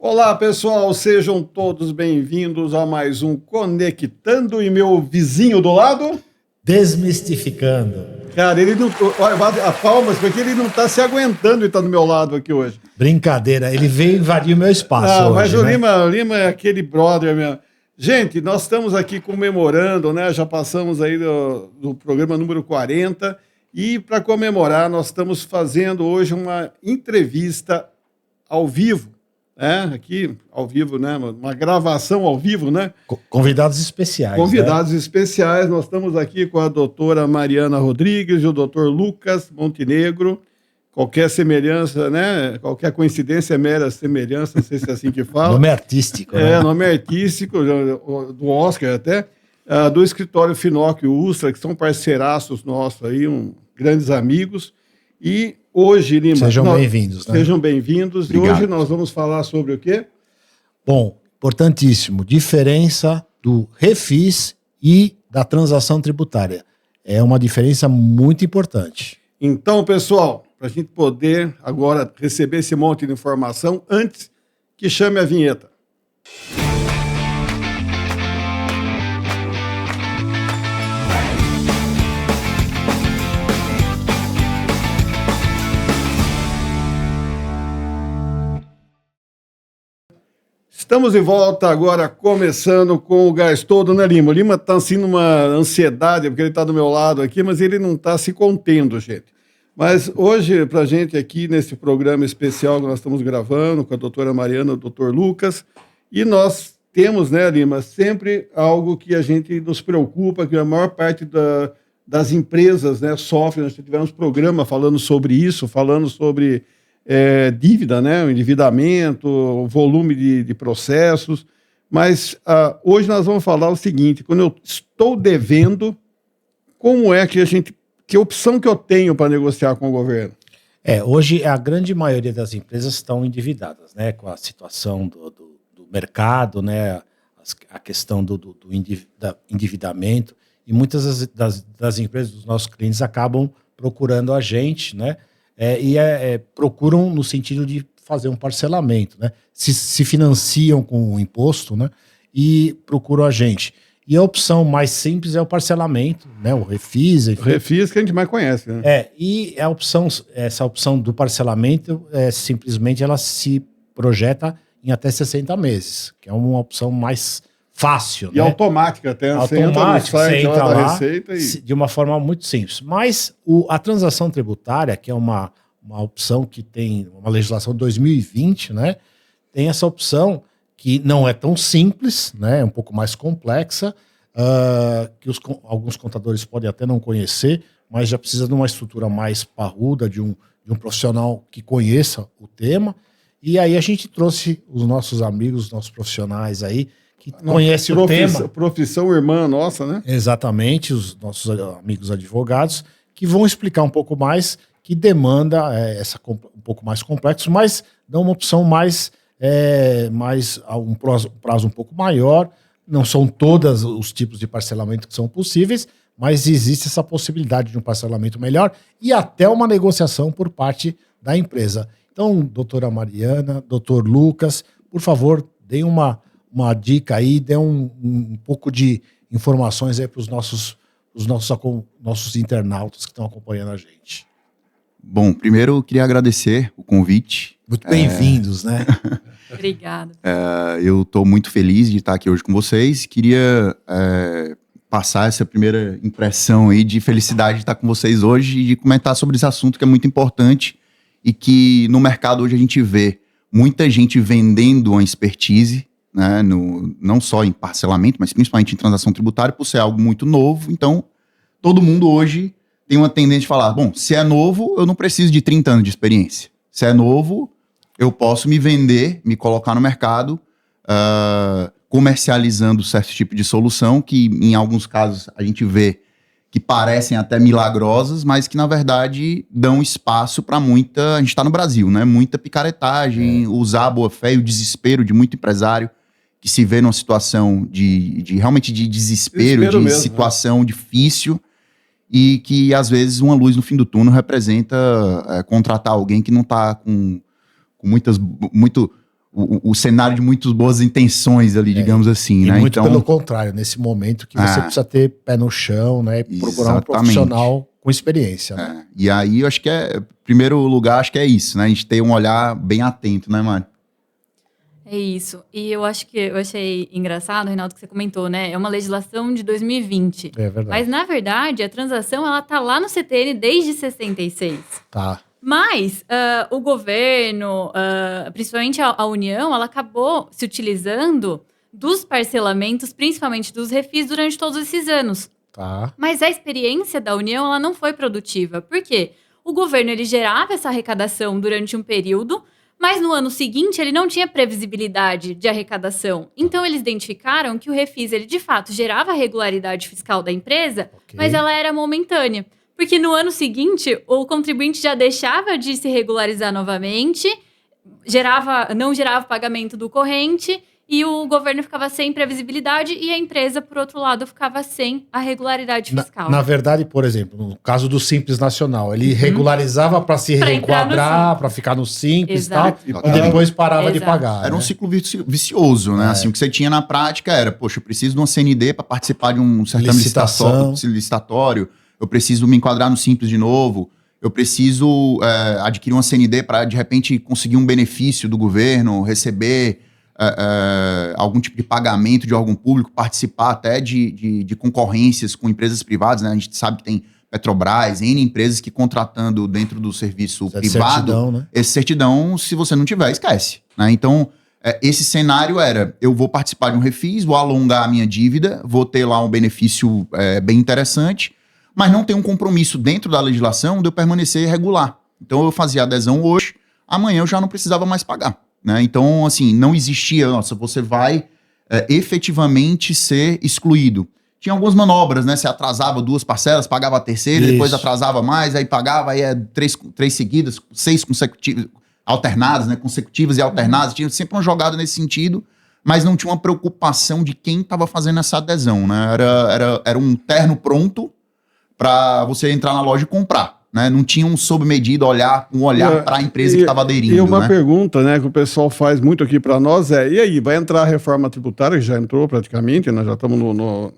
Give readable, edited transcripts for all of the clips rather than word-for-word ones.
Olá, pessoal, sejam todos bem-vindos a mais um Conectando. E meu vizinho do lado? Desmistificando. Cara, ele não... Olha, a palmas, porque ele não está se aguentando e está do meu lado aqui hoje. Brincadeira, ele veio invadir o meu espaço hoje, mas o né? Lima é aquele brother mesmo. Gente, nós estamos aqui comemorando, né? Já passamos aí do programa número 40 e para comemorar nós estamos fazendo hoje uma entrevista ao vivo. Aqui, ao vivo, né? Uma gravação ao vivo, né? Convidados especiais. Convidados especiais. Nós estamos aqui com a doutora Mariana Rodrigues e o doutor Lucas Montenegro. Qualquer semelhança, né? Qualquer coincidência é mera semelhança, não sei se é assim que fala. Nome artístico, né? Nome artístico, do Oscar até, do escritório Finocchio Ustra, que são parceiraços nossos aí, grandes amigos. E hoje, Lima... Sejam bem-vindos, né? Sejam bem-vindos. E hoje nós vamos falar sobre o quê? Bom, importantíssimo, diferença do refis e da transação tributária. É uma diferença muito importante. Então, pessoal, para a gente poder agora receber esse monte de informação, antes que chame a vinheta. Estamos de volta agora, começando com o gás todo, né, Lima? O Lima está assim numa ansiedade, porque ele está do meu lado aqui, mas ele não está se contendo, gente. Mas hoje, para a gente aqui, nesse programa especial que nós estamos gravando com a doutora Mariana e o doutor Lucas, e nós temos, né, Lima, sempre algo que a gente nos preocupa, que a maior parte das empresas, né, sofre. Nós tivemos programa falando sobre isso, falando sobre... dívida, né? O endividamento, o volume de processos. Mas hoje nós vamos falar o seguinte: quando eu estou devendo, como é que opção que eu tenho para negociar com o governo? Hoje a grande maioria das empresas estão endividadas, né? Com a situação do mercado, né? A questão do endividamento, e muitas das empresas, dos nossos clientes, acabam procurando a gente, né? Procuram no sentido de fazer um parcelamento, né? Se financiam com o imposto, né? E procuram a gente. E a opção mais simples é o parcelamento, né? O refis. Enfim. O refis que a gente mais conhece, né? E essa opção do parcelamento, simplesmente ela se projeta em até 60 meses, que é uma opção mais fácil. E né? Automática até. Automática, você entra lá Receita de uma forma muito simples. Mas a transação tributária, que é uma opção que tem uma legislação de 2020, né? Tem essa opção que não é tão simples, né? É um pouco mais complexa, que alguns contadores podem até não conhecer, mas já precisa de uma estrutura mais parruda, de um profissional que conheça o tema. E aí a gente trouxe os nossos amigos, os nossos profissionais aí, que conhecem o tema. Profissão irmã nossa, né? Exatamente, os nossos amigos advogados, que vão explicar um pouco mais, que demanda um pouco mais complexo, mas dá uma opção mais um prazo um pouco maior. Não são todos os tipos de parcelamento que são possíveis, mas existe essa possibilidade de um parcelamento melhor e até uma negociação por parte da empresa. Então, doutora Mariana, doutor Lucas, por favor, deem uma dica aí, dê um pouco de informações aí para os nossos internautas que estão acompanhando a gente. Bom, primeiro eu queria agradecer o convite. Muito bem-vindos, né? Obrigada. Eu estou muito feliz de estar aqui hoje com vocês. Queria passar essa primeira impressão aí de felicidade de estar com vocês hoje e de comentar sobre esse assunto que é muito importante e que no mercado hoje a gente vê muita gente vendendo uma expertise, né, não só em parcelamento, mas principalmente em transação tributária, por ser algo muito novo. Então, todo mundo hoje tem uma tendência de falar, bom, se é novo, eu não preciso de 30 anos de experiência. Se é novo, eu posso me vender, me colocar no mercado, comercializando certo tipo de solução, que em alguns casos a gente vê que parecem até milagrosas, mas que na verdade dão espaço para muita... A gente está no Brasil, né? Muita picaretagem, usar a boa-fé e o desespero de muito empresário que se vê numa situação realmente de desespero de mesmo, situação difícil, e que às vezes uma luz no fim do túnel representa contratar alguém que não está com o cenário de muitas boas intenções ali, digamos assim, E né? muito Então, pelo contrário, nesse momento que você precisa ter pé no chão, né? E procurar um Exatamente. profissional com experiência, né? e aí eu acho que em primeiro lugar, acho que é isso, né? A gente ter um olhar bem atento, né, Mari? É isso. E eu achei engraçado, Reinaldo, que você comentou, né? É uma legislação de 2020. É verdade. Mas, na verdade, a transação, ela tá lá no CTN desde 66. Tá. Mas o governo, principalmente a União, ela acabou se utilizando dos parcelamentos, principalmente dos refis, durante todos esses anos. Tá. Mas a experiência da União, ela não foi produtiva. Por quê? O governo, ele gerava essa arrecadação durante um período, mas no ano seguinte ele não tinha previsibilidade de arrecadação. Então eles identificaram que o refis, ele de fato gerava a regularidade fiscal da empresa, Ok. mas ela era momentânea. Porque no ano seguinte, o contribuinte já deixava de se regularizar novamente, não gerava pagamento do corrente, e o governo ficava sem previsibilidade e a empresa, por outro lado, ficava sem a regularidade fiscal. Na verdade, por exemplo, no caso do Simples Nacional, ele regularizava para se Pra entrar no reenquadrar, Simples. para ficar no Simples Exato. e tal, e depois parava de Exato. pagar. Era um né? ciclo vicioso, né? Assim, o que você tinha na prática era, poxa, eu preciso de uma CND para participar de um certame Licitação. licitatório, eu preciso me enquadrar no Simples de novo, eu preciso adquirir uma CND para, de repente, conseguir um benefício do governo, receber algum tipo de pagamento de órgão público, participar até de concorrências com empresas privadas, né? A gente sabe que tem Petrobras, N empresas que contratando dentro do serviço Precisa de privado, certidão, né? esse certidão, se você não tiver, esquece, né? Então, esse cenário era, eu vou participar de um refis, vou alongar a minha dívida, vou ter lá um benefício bem interessante, mas não tem um compromisso dentro da legislação de eu permanecer regular. Então, eu fazia adesão hoje, amanhã eu já não precisava mais pagar, né? Então, assim, não existia, nossa, você vai efetivamente ser excluído. Tinha algumas manobras, né? Você atrasava 2 parcelas, pagava a terceira, Isso. depois atrasava mais, aí pagava, aí 3 seguidas, 6 consecutivas, alternadas, né? Consecutivas e alternadas. Tinha sempre uma jogada nesse sentido, mas não tinha uma preocupação de quem estava fazendo essa adesão, né? Era um terno pronto para você entrar na loja e comprar, né? Não tinha um sob medida, um olhar para a empresa que estava aderindo, E uma né? pergunta, né, que o pessoal faz muito aqui para nós e aí, vai entrar a reforma tributária, que já entrou praticamente, nós já estamos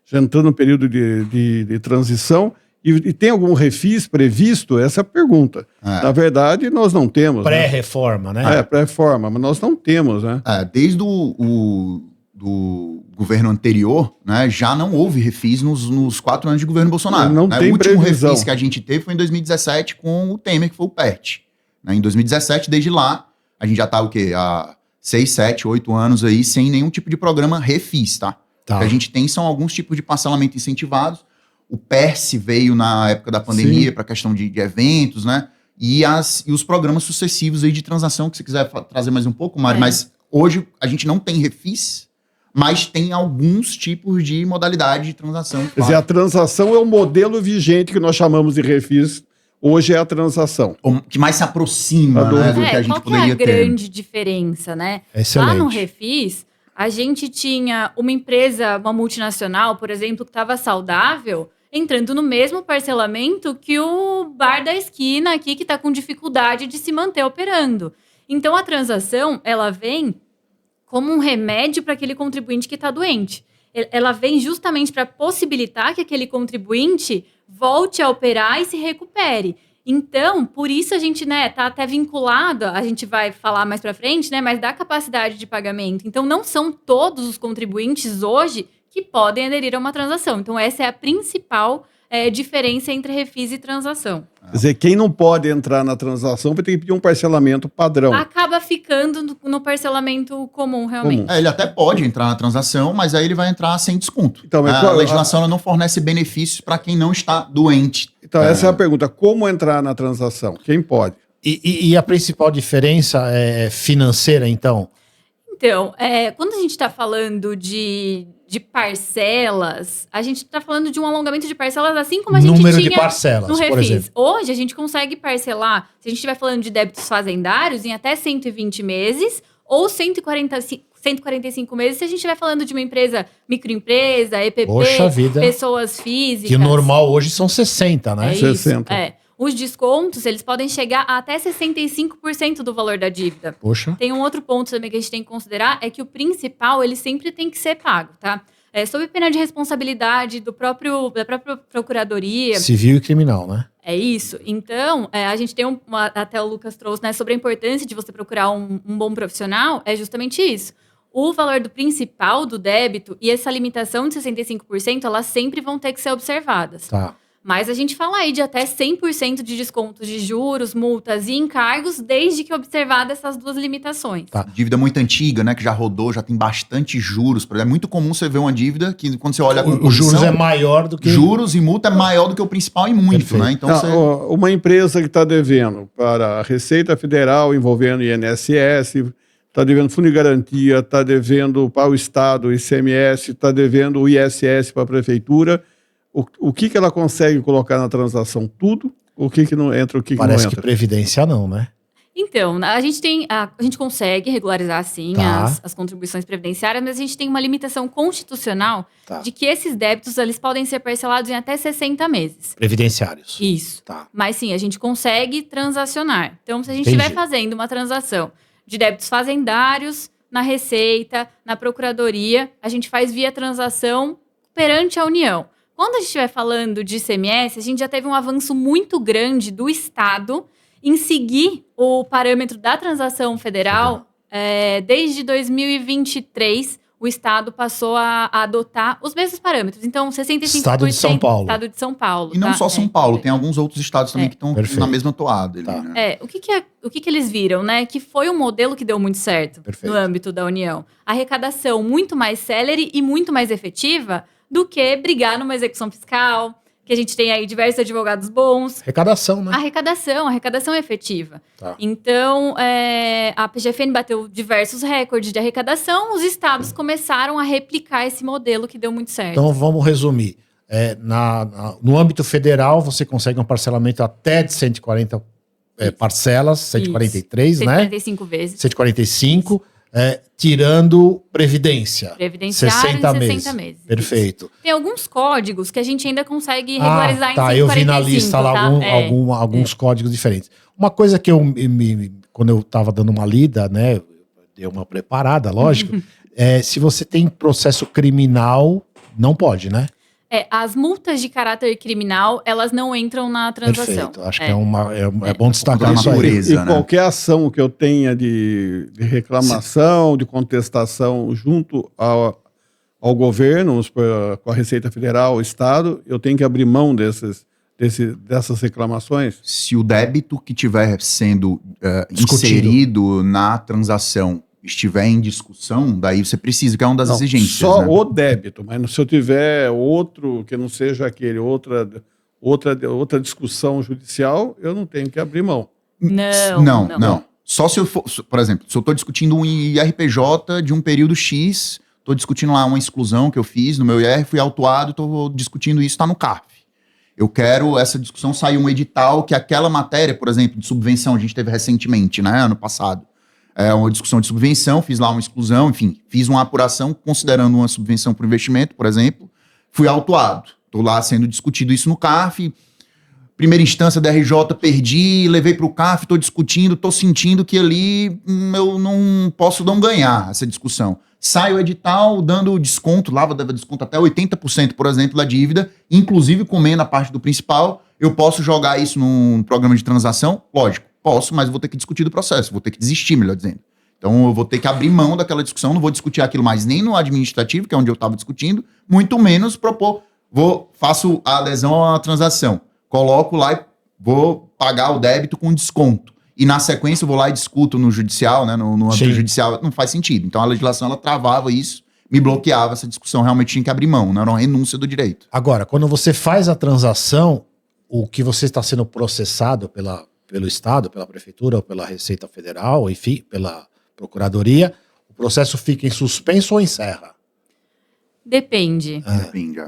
já entrando no período de transição, e tem algum refis previsto? Essa é a pergunta. Na verdade, nós não temos. Pré-reforma, né? Pré-reforma, mas nós não temos, né? Desde do governo anterior, né, já não houve refis nos 4 anos de governo Bolsonaro. Não né? tem O último previsão. refis que a gente teve foi em 2017 com o Temer, que foi o PERT. Né? Em 2017, desde lá, a gente já está há 6, 7, 8 anos aí sem nenhum tipo de programa refis, tá? Tá. O que a gente tem são alguns tipos de parcelamento incentivados. O PERSE veio na época da pandemia para a questão de eventos, né? E os programas sucessivos aí de transação, que você quiser trazer mais um pouco, Mari, mas hoje a gente não tem refis, mas tem alguns tipos de modalidade de transação. Quer dizer, a transação é o modelo vigente que nós chamamos de refis. Hoje é a transação. O que mais se aproxima, né, do que a gente qual que é poderia a ter. grande diferença, né? Excelente. Lá no refis, a gente tinha uma empresa, uma multinacional, por exemplo, que estava saudável, entrando no mesmo parcelamento que o bar da esquina aqui, que está com dificuldade de se manter operando. Então, a transação, ela vem como um remédio para aquele contribuinte que está doente. Ela vem justamente para possibilitar que aquele contribuinte volte a operar e se recupere. Então, por isso a gente, né, tá até vinculado, a gente vai falar mais para frente, né, mas da capacidade de pagamento. Então, não são todos os contribuintes hoje que podem aderir a uma transação. Então, essa é a principal diferença entre refis e transação. Quer dizer, quem não pode entrar na transação vai ter que pedir um parcelamento padrão. Acaba ficando no parcelamento comum, realmente. Comum. Ele até pode entrar na transação, mas aí ele vai entrar sem desconto. Então, mas a qual- legislação ela não fornece benefícios para quem não está doente. Então, essa é a pergunta. Como entrar na transação? Quem pode? E a principal diferença é financeira, então? Então, quando a gente está falando de parcelas, a gente está falando de um alongamento de parcelas, assim como a gente Número tinha de parcelas, no por refis. exemplo. Hoje, a gente consegue parcelar, se a gente estiver falando de débitos fazendários, em até 120 meses ou 145 meses, se a gente estiver falando de uma empresa, microempresa, EPP, Poxa vida. pessoas físicas. Que o normal hoje são 60, né? É isso, 60. Os descontos, eles podem chegar a até 65% do valor da dívida. Poxa. Tem um outro ponto também que a gente tem que considerar, é que o principal, ele sempre tem que ser pago, tá? Sob pena de responsabilidade da própria procuradoria. Civil e criminal, né? É isso. Então, a gente tem até o Lucas trouxe, né, sobre a importância de você procurar um bom profissional, é justamente isso. O valor do principal do débito e essa limitação de 65%, elas sempre vão ter que ser observadas. Tá. Mas a gente fala aí de até 100% de descontos de juros, multas e encargos, desde que observadas essas duas limitações. Tá. Dívida muito antiga, né? Que já rodou, já tem bastante juros. É muito comum você ver uma dívida que quando você olha a Os juros é maior do que... Juros e multa é maior do que o principal e muito, Perfeito. né? Então Uma empresa que está devendo para a Receita Federal envolvendo INSS, está devendo Fundo de Garantia, está devendo para o Estado, o ICMS, está devendo o ISS para a Prefeitura. O que ela consegue colocar na transação? Tudo? O que não entra, o que não entra? Parece que previdência não, né? Então, a gente consegue regularizar, sim, Tá. as contribuições previdenciárias, mas a gente tem uma limitação constitucional Tá. de que esses débitos eles podem ser parcelados em até 60 meses. Previdenciários. Isso. Tá. Mas sim, a gente consegue transacionar. Então, se a gente Entendi. estiver fazendo uma transação de débitos fazendários na Receita, na Procuradoria, a gente faz via transação perante a União. Quando a gente estiver falando de ICMS, a gente já teve um avanço muito grande do Estado em seguir o parâmetro da transação federal. Desde 2023, o Estado passou a adotar os mesmos parâmetros. Então, 65%... Estado de São Paulo. Estado de São Paulo. E não tá? só São Paulo, tem alguns outros estados também que estão Perfeito. na mesma toada. Ali, Tá. né? O que eles viram, né? Que foi um modelo que deu muito certo Perfeito. no âmbito da União. Arrecadação muito mais célere e muito mais efetiva do que brigar numa execução fiscal, que a gente tem aí diversos advogados bons. Arrecadação, né? Arrecadação efetiva. Tá. Então, a PGFN bateu diversos recordes de arrecadação, os estados começaram a replicar esse modelo que deu muito certo. Então vamos resumir. No âmbito federal, você consegue um parcelamento até de 140 parcelas, 143, né? 145 vezes. 145, tirando Previdência. Previdenciário em 60 meses. Perfeito. Tem alguns códigos que a gente ainda consegue regularizar em 145, eu vi na lista lá tá? alguns códigos diferentes. Uma coisa que quando eu estava dando uma lida, né, dei uma preparada, lógico, se você tem processo criminal, não pode, né? As multas de caráter criminal, elas não entram na transação. Perfeito. Acho que é bom destacar Da isso aí. natureza. E né? qualquer ação que eu tenha de reclamação, de contestação junto ao governo, com a Receita Federal, o Estado, eu tenho que abrir mão dessas reclamações? Se o débito que estiver sendo Discutido. inserido na transação estiver em discussão, daí você precisa, que é uma das exigências. Só né? o débito, mas se eu tiver outro que não seja aquele, outra discussão judicial, eu não tenho que abrir mão. Não. Só se eu for, por exemplo, se eu estou discutindo um IRPJ de um período X, estou discutindo lá uma exclusão que eu fiz no meu IR, fui autuado, estou discutindo isso, está no CARF. Eu quero essa discussão, sair um edital que aquela matéria, por exemplo, de subvenção, a gente teve recentemente, né, ano passado, uma discussão de subvenção, fiz lá uma exclusão, enfim, fiz uma apuração considerando uma subvenção por investimento, por exemplo, fui autuado. Estou lá sendo discutido isso no CARF, primeira instância da RJ, perdi, levei para o CARF, estou discutindo, estou sentindo que ali eu não posso não ganhar essa discussão. Sai o edital dando desconto, lá dava desconto até 80%, por exemplo, da dívida, inclusive comendo a parte do principal. Eu posso jogar isso num programa de transação? Lógico, posso, mas vou ter que discutir do processo, vou ter que desistir, melhor dizendo. Então eu vou ter que abrir mão daquela discussão, não vou discutir aquilo mais nem no administrativo, que é onde eu estava discutindo, muito menos propor, faço a adesão à transação, coloco lá e vou pagar o débito com desconto. E na sequência eu vou lá e discuto no judicial, né, no âmbito judicial, não faz sentido. Então a legislação ela travava isso, me bloqueava essa discussão, realmente tinha que abrir mão, não era uma renúncia do direito. Agora, quando você faz a transação, o que você está sendo processado pelo Estado, pela Prefeitura ou pela Receita Federal, enfim, pela Procuradoria, o processo fica em suspenso ou encerra? Depende.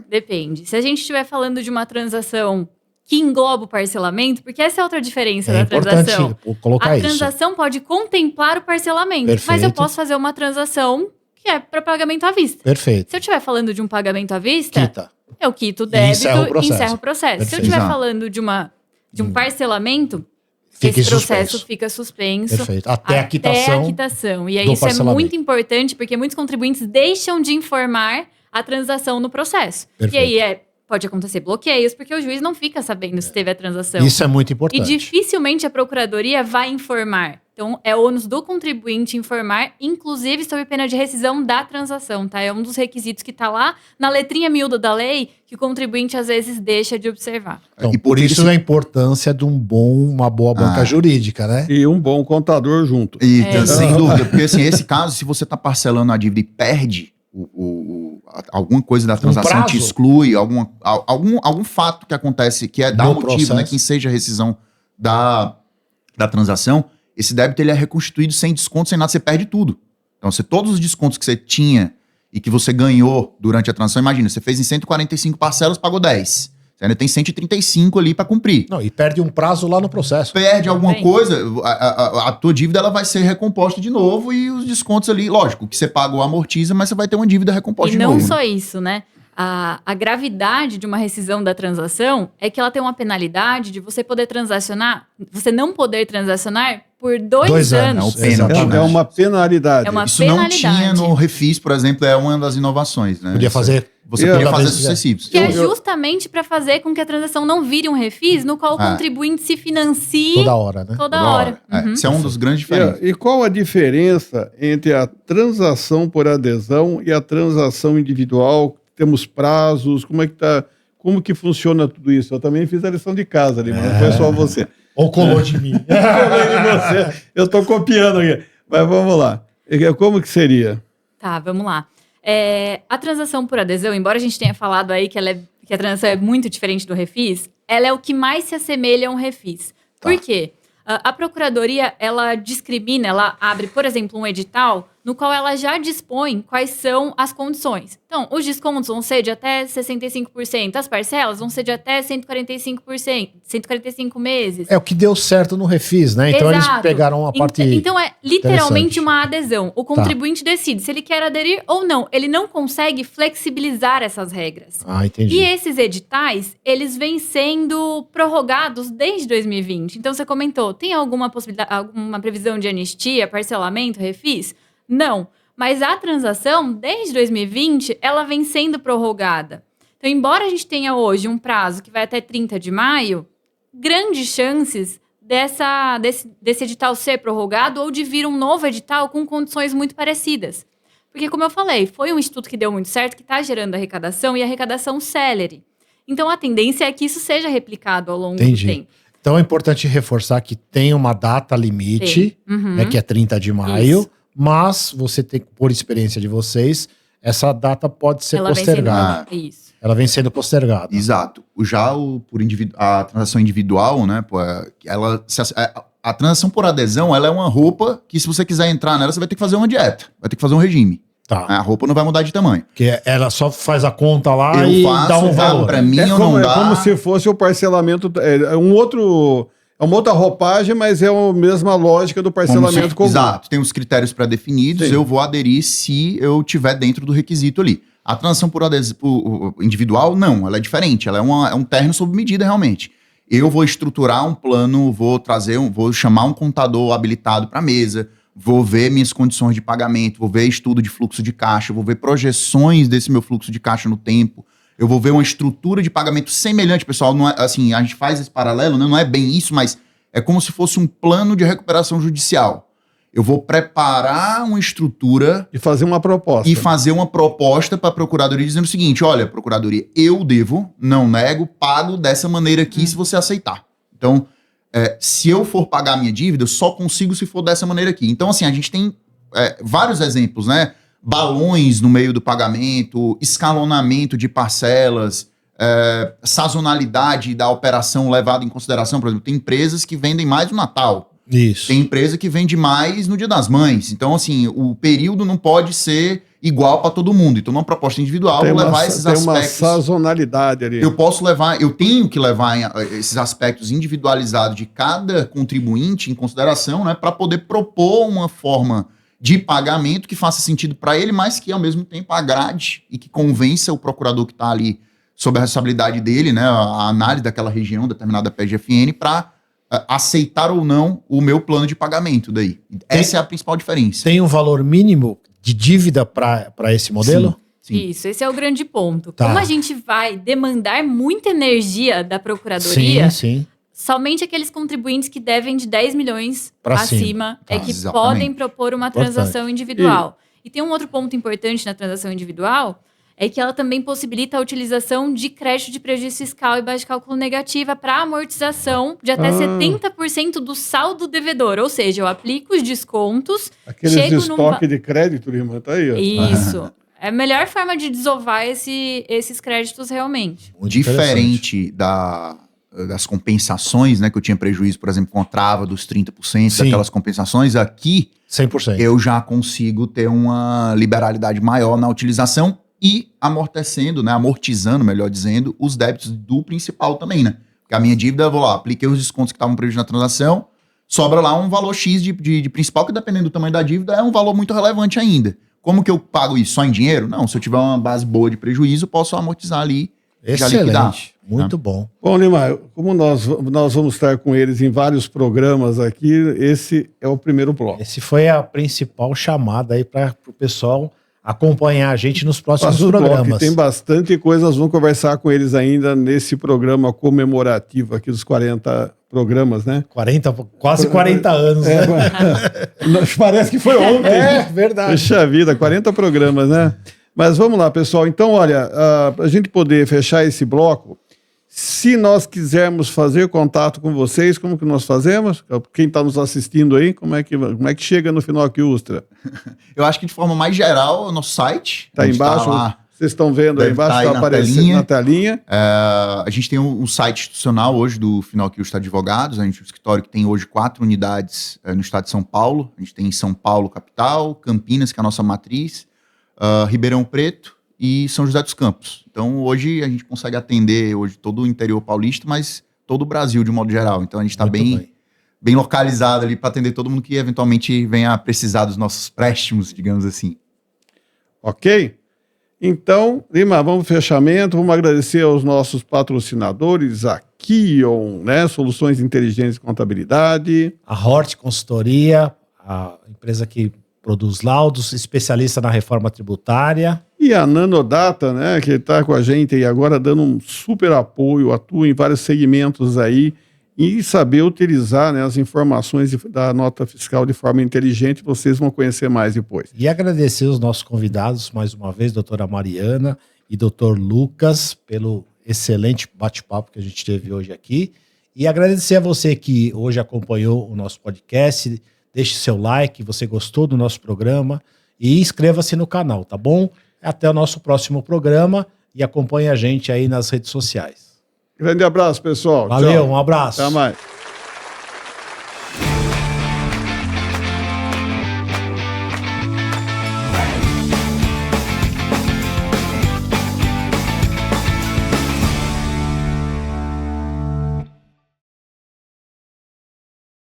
Depende. Se a gente estiver falando de uma transação que engloba o parcelamento, porque essa é outra diferença da transação. Importante colocar isso. A transação pode contemplar o parcelamento, Perfeito. mas eu posso fazer uma transação que é para pagamento à vista. Perfeito. Se eu estiver falando de um pagamento à vista, Quita. eu quito o débito encerra o processo. e encerro o processo. Se eu Perfeito. estiver Exato. falando de uma de um parcelamento, Fica esse em processo suspenso. fica suspenso Perfeito. Até a quitação E aí do isso é parcelamento. muito importante, porque muitos contribuintes deixam de informar a transação no processo. Perfeito. E aí pode acontecer bloqueios, porque o juiz não fica sabendo se teve a transação. Isso é muito E importante. dificilmente a procuradoria vai informar. Então, é ônus do contribuinte informar, inclusive sob pena de rescisão da transação, tá? É um dos requisitos que tá lá na letrinha miúda da lei, que o contribuinte às vezes deixa de observar. Então, E por porque isso esse- a importância de uma boa banca jurídica, né? E um bom contador junto. Sem dúvida, porque assim, esse caso, se você está parcelando a dívida e perde alguma coisa da transação, prazo? te exclui, algum fato que acontece que dá No um motivo, né, processo. que seja a rescisão da transação, esse débito ele é reconstituído sem desconto, sem nada, você perde tudo. Então, todos os descontos que você tinha e que você ganhou durante a transação, imagina, você fez em 145 parcelas, pagou 10. Você ainda tem 135 ali para cumprir. Não, e perde um prazo lá no processo. Perde alguma Bem. coisa, a tua dívida ela vai ser recomposta de novo e os descontos ali, lógico, o que você pagou amortiza, mas você vai ter uma dívida recomposta E de não novo. só isso, né? A gravidade de uma rescisão da transação é que ela tem uma penalidade de você poder transacionar, você não poder transacionar por 2 anos. É o pênalti, Exatamente. É uma penalidade. É uma Isso não penalidade. tinha no refis, por exemplo, é uma das inovações, né? Podia Isso- fazer. Você Eu- podia toda fazer vez que quiser. sucessivos. Que é justamente para fazer com que a transação não vire um refis no qual o Ah. contribuinte se financie Toda hora, né? toda hora. Uhum. Isso é um dos grandes diferentes. E qual a diferença entre a transação por adesão e a transação individual? Temos prazos, como que funciona tudo isso? Eu também fiz a lição de casa ali, mas não foi só você. Ou colou de mim. Eu estou copiando aqui. Mas vamos lá. Como que seria? Tá, vamos lá. A transação por adesão, embora a gente tenha falado aí que a transação é muito diferente do refis, ela é o que mais se assemelha a um refis. Por quê? A procuradoria, ela discrimina, ela abre, por exemplo, um edital no qual ela já dispõe quais são as condições. Então, os descontos vão ser de até 65%, as parcelas vão ser de até 145%, 145 meses. É o que deu certo no refis, né? Então eles Exato. pegaram a parte. Então é literalmente interessante. uma adesão. O contribuinte decide se ele quer aderir ou não. Ele não consegue flexibilizar essas regras. Ah, entendi. E esses editais, eles vêm sendo prorrogados desde 2020. Então você comentou, tem alguma possibilidade, alguma previsão de anistia, parcelamento, refis? Não. Mas a transação, desde 2020, ela vem sendo prorrogada. Então, embora a gente tenha hoje um prazo que vai até 30 de maio, grandes chances desse edital ser prorrogado ou de vir um novo edital com condições muito parecidas. Porque, como eu falei, foi um instituto que deu muito certo, que está gerando arrecadação e arrecadação célere. Então, a tendência é que isso seja replicado ao longo Entendi. do tempo. Então é importante reforçar que tem uma data limite, Uhum. né, que é 30 de maio, Isso. mas você tem, por experiência de vocês, essa data pode ser Ela vem sendo... postergada. Isso. Ela vem sendo postergada. Exato. A transação individual, né? Pô, a transação por adesão, ela é uma roupa que, se você quiser entrar nela, você vai ter que fazer uma dieta, vai ter que fazer um regime. Tá. A roupa não vai mudar de tamanho. Porque ela só faz a conta lá Eu e faço, dá um valor. pra mim É ou como, não é dá. como se fosse o parcelamento. É uma outra roupagem, mas é a mesma lógica do parcelamento comum. Exato, tem os critérios pré-definidos, Sim. eu vou aderir se eu tiver dentro do requisito ali. A transação por individual, não, ela é diferente, ela é um terno sob medida realmente. Eu vou estruturar um plano, vou chamar um contador habilitado para a mesa, vou ver minhas condições de pagamento, vou ver estudo de fluxo de caixa, vou ver projeções desse meu fluxo de caixa no tempo, eu vou ver uma estrutura de pagamento semelhante, pessoal, não é, assim, a gente faz esse paralelo, né? Não é bem isso, mas é como se fosse um plano de recuperação judicial. Eu vou preparar uma estrutura E fazer uma proposta. e fazer uma proposta para a Procuradoria dizendo o seguinte, olha, Procuradoria, eu devo, não nego, pago dessa maneira aqui se você aceitar. Então, se eu for pagar a minha dívida, eu só consigo se for dessa maneira aqui. Então, assim, a gente tem vários exemplos, né? Balões no meio do pagamento, escalonamento de parcelas, sazonalidade da operação levada em consideração. Por exemplo, tem empresas que vendem mais no Natal. Isso. Tem empresa que vende mais no Dia das Mães. Então, assim, o período não pode ser igual para todo mundo. Então, numa proposta individual, eu vou levar esses tem uma aspectos. sazonalidade ali. Eu tenho que levar esses aspectos individualizados de cada contribuinte em consideração, né, para poder propor uma forma de pagamento que faça sentido para ele, mas que, ao mesmo tempo, agrade e que convença o procurador que está ali sobre a responsabilidade dele, né, a análise daquela região, determinada PEG-FN, para aceitar ou não o meu plano de pagamento daí. Essa é a principal diferença. Tem um valor mínimo de dívida para esse modelo? Sim. Isso, esse é o grande ponto. Tá. Como a gente vai demandar muita energia da procuradoria, Sim. somente aqueles contribuintes que devem de 10 milhões Pra acima é que Exatamente. podem propor uma Importante. transação individual. E tem um outro ponto importante na transação individual, é que ela também possibilita a utilização de crédito de prejuízo fiscal e base de cálculo negativa para amortização de até 70% do saldo devedor. Ou seja, eu aplico os descontos, Aqueles chego estoque de crédito, Lima, tá aí, ó. Isso. É a melhor forma de desovar esses créditos realmente. Muito Diferente das compensações, né, que eu tinha prejuízo, por exemplo, com a trava dos 30%, Sim. daquelas compensações, aqui 100%. eu já consigo ter uma liberalidade maior na utilização e amortizando, melhor dizendo, os débitos do principal também, né? Porque a minha dívida, eu vou lá, apliquei os descontos que estavam previstos na transação, sobra lá um valor X de principal, que dependendo do tamanho da dívida, é um valor muito relevante ainda. Como que eu pago isso? Só em dinheiro? Não, se eu tiver uma base boa de prejuízo, eu posso amortizar ali e já liquidar. Excelente. Muito bom. Bom, Lima, como nós vamos estar com eles em vários programas aqui, esse é o primeiro bloco. Esse foi a principal chamada aí para o pessoal acompanhar a gente nos próximos Faz o bloco, programas. tem bastante coisa, nós vamos conversar com eles ainda nesse programa comemorativo aqui dos 40 programas, né? Quase 40 anos, né? Parece que foi ontem. É, verdade. Puxa vida, 40 programas, né? Mas vamos lá, pessoal. Então, olha, para a gente poder fechar esse bloco, se nós quisermos fazer contato com vocês, como que nós fazemos? Quem está nos assistindo aí, como é que chega no Final aqui, Ustra? Eu acho que de forma mais geral, o nosso site... Está embaixo, lá, vocês estão vendo aí deve embaixo, tá aí está na aparecendo na telinha. a gente tem um site institucional hoje do Final Kill Advogados, a gente tem um escritório que tem hoje 4 unidades no estado de São Paulo. A gente tem em São Paulo, capital, Campinas, que é a nossa matriz, Ribeirão Preto e São José dos Campos. Então, hoje a gente consegue atender hoje todo o interior paulista, mas todo o Brasil de modo geral. Então, a gente está bem localizado ali para atender todo mundo que eventualmente venha a precisar dos nossos préstimos, digamos assim. Ok? Então, Lima, vamos pro fechamento. Vamos agradecer aos nossos patrocinadores, a Kion, né? Soluções Inteligentes de Contabilidade. A Hort Consultoria, a empresa que produz laudos, especialista na reforma tributária. E a Nanodata, né, que está com a gente aí agora dando um super apoio, atua em vários segmentos aí e saber utilizar, né, as informações da nota fiscal de forma inteligente, vocês vão conhecer mais depois. E agradecer os nossos convidados, mais uma vez, doutora Mariana e doutor Lucas, pelo excelente bate-papo que a gente teve hoje aqui. E agradecer a você que hoje acompanhou o nosso podcast. Deixe seu like, você gostou do nosso programa e inscreva-se no canal, tá bom? Até o nosso próximo programa e acompanhe a gente aí nas redes sociais. Grande abraço, pessoal. Valeu, Tchau. um abraço. Até mais.